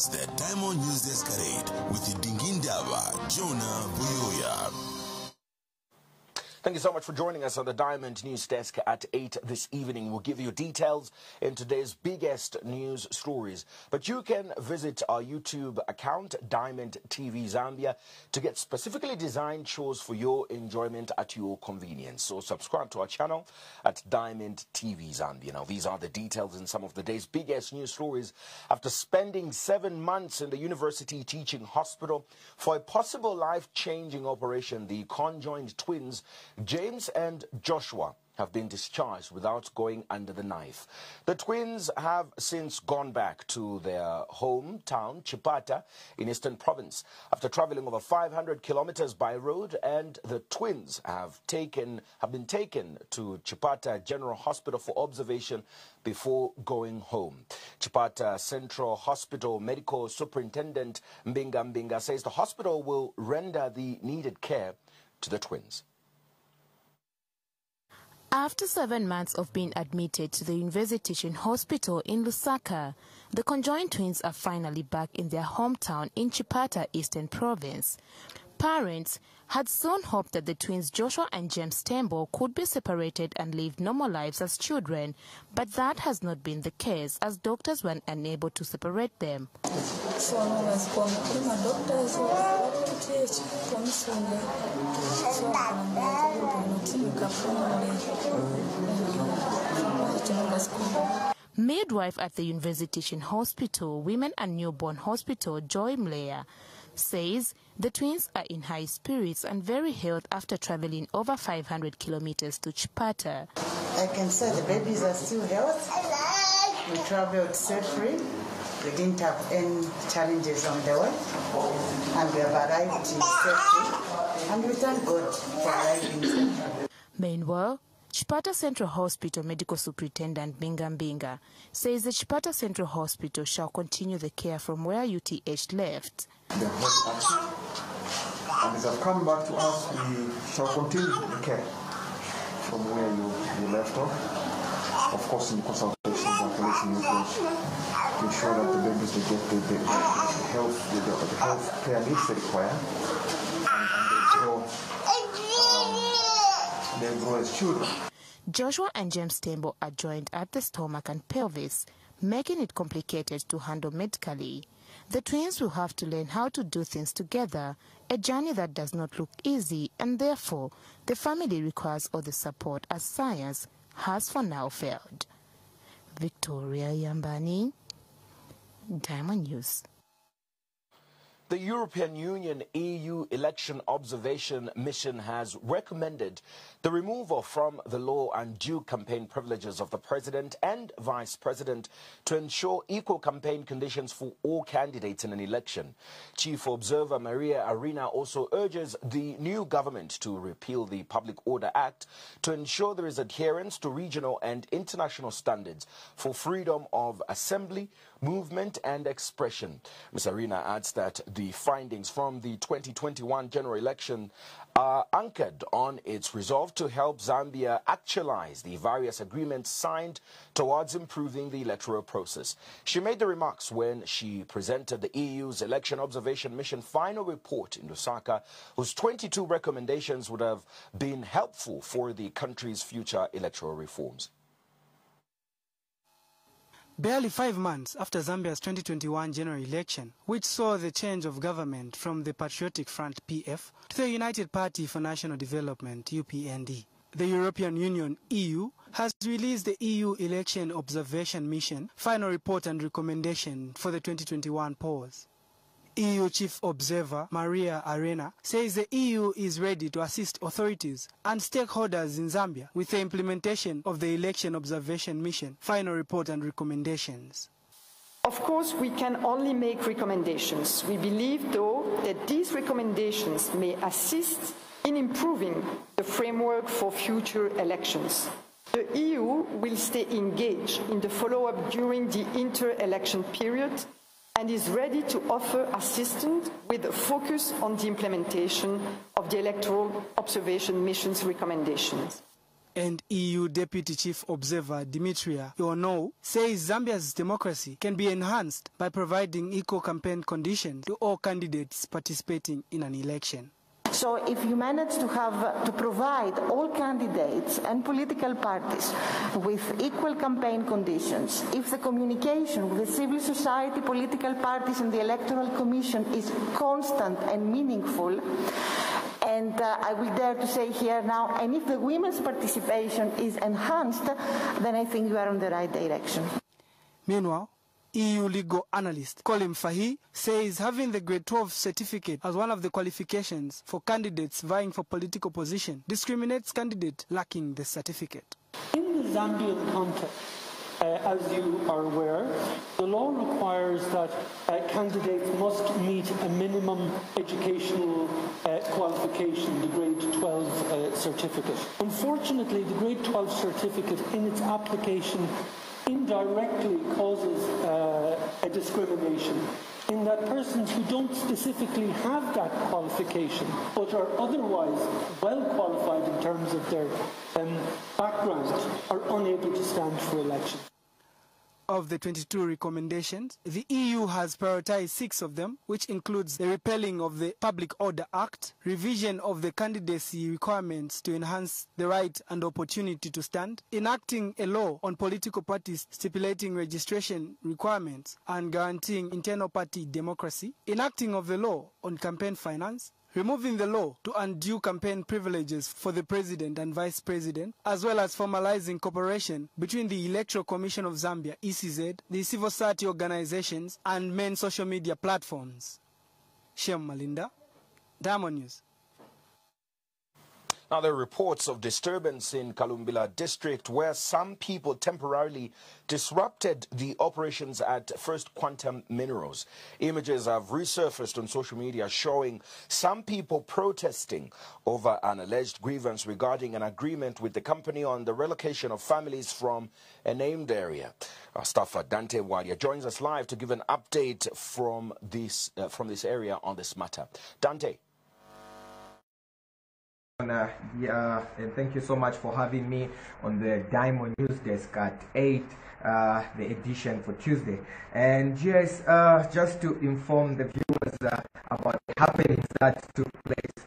is the Diamond News Escalade with Dingindaba, Jonah Buyoya. Thank you so much for joining us on the Diamond News Desk at 8 this evening. We'll give you details in today's biggest news stories. But you can visit our YouTube account, Diamond TV Zambia, to get specifically designed shows for your enjoyment at your convenience. So subscribe to our channel at Diamond TV Zambia. Now, these are the details in some of the day's biggest news stories. After spending 7 months in the University Teaching Hospital for a possible life-changing operation, the conjoined twins James and Joshua have been discharged without going under the knife. The twins have since gone back to their hometown, CHIPATA, in Eastern Province, after traveling over 500 kilometers by road, and the twins have been taken to CHIPATA General Hospital for observation before going home. CHIPATA Central Hospital Medical Superintendent Mbinga says the hospital will render the needed care to the twins. After 7 months of being admitted to the University Teaching Hospital in Lusaka, the conjoined twins are finally back in their hometown in CHIPATA, Eastern Province. Parents had soon hoped that the twins Joshua and James Tembo could be separated and live normal lives as children, but that has not been the case, as doctors were unable to separate them. Midwife at the University Teaching Hospital, Women and Newborn Hospital, Joy Mleya, says the twins are in high spirits and very healthy after traveling over 500 kilometers to CHIPATA. I can say the babies are still healthy. We traveled safely. We didn't have any challenges on the way, and we have arrived safely. And we thank God for arriving safely. Meanwhile, CHIPATA Central Hospital Medical Superintendent Mbinga says the CHIPATA Central Hospital shall continue the care from where UTH left. The health action, and as have come back to us, we shall continue the care from where you left off. Of course, in consultation and policy influence to ensure that the babies will get the health care needs they require, and they grow as children. Joshua and James Tembo are joined at the stomach and pelvis, making it complicated to handle medically. The twins will have to learn how to do things together, a journey that does not look easy, and therefore the family requires all the support as science has for now failed. Victoria Yambani, Diamond News. The European Union EU Election Observation Mission has recommended the removal from the law undue campaign privileges of the President and Vice President to ensure equal campaign conditions for all candidates in an election. Chief Observer Maria Arena also urges the new government to repeal the Public Order Act to ensure there is adherence to regional and international standards for freedom of assembly, movement and expression. Ms. Arena adds that the findings from the 2021 general election are anchored on its resolve to help Zambia actualize the various agreements signed towards improving the electoral process. She made the remarks when she presented the EU's Election Observation Mission final report in Lusaka, whose 22 recommendations would have been helpful for the country's future electoral reforms. Barely 5 months after Zambia's 2021 general election, which saw the change of government from the Patriotic Front PF to the United Party for National Development UPND, the European Union EU has released the EU Election Observation Mission final report and recommendation for the 2021 polls. EU Chief Observer Maria Arena says the EU is ready to assist authorities and stakeholders in Zambia with the implementation of the Election Observation Mission final report and recommendations. Of course, we can only make recommendations. We believe, though, that these recommendations may assist in improving the framework for future elections. The EU will stay engaged in the follow-up during the inter-election period and is ready to offer assistance with a focus on the implementation of the Electoral Observation Mission's recommendations. And EU Deputy Chief Observer Dimitria Ionou says Zambia's democracy can be enhanced by providing equal campaign conditions to all candidates participating in an election. So if you manage to provide all candidates and political parties with equal campaign conditions, if the communication with the civil society, political parties and the Electoral Commission is constant and meaningful, and I will dare to say here now, and if the women's participation is enhanced, then I think you are on the right direction. Meanwhile, EU legal analyst Colin Fahy says having the grade 12 certificate as one of the qualifications for candidates vying for political position discriminates candidates lacking the certificate. In the Zambian context, as you are aware, the law requires that candidates must meet a minimum educational qualification, the grade 12 certificate. Unfortunately, the grade 12 certificate in its application indirectly causes a discrimination in that persons who don't specifically have that qualification but are otherwise well qualified in terms of their background are unable to stand for election. Of the 22 recommendations, the EU has prioritized 6 of them, which includes the repealing of the Public Order Act, revision of the candidacy requirements to enhance the right and opportunity to stand, enacting a law on political parties stipulating registration requirements and guaranteeing internal party democracy, enacting of the law on campaign finance, removing the law to undue campaign privileges for the president and vice president, as well as formalizing cooperation between the Electoral Commission of Zambia, ECZ, the civil society organizations, and main social media platforms. Shem Malinda, Diamond News. Now, there are reports of disturbance in Kalumbila district where some people temporarily disrupted the operations at First Quantum Minerals. Images have resurfaced on social media showing some people protesting over an alleged grievance regarding an agreement with the company on the relocation of families from a named area. Our staffer Dante Wadia joins us live to give an update from this area on this matter. Dante. And thank you so much for having me on the Diamond News Desk at 8, the edition for Tuesday. And yes, just to inform the viewers about the happenings that took place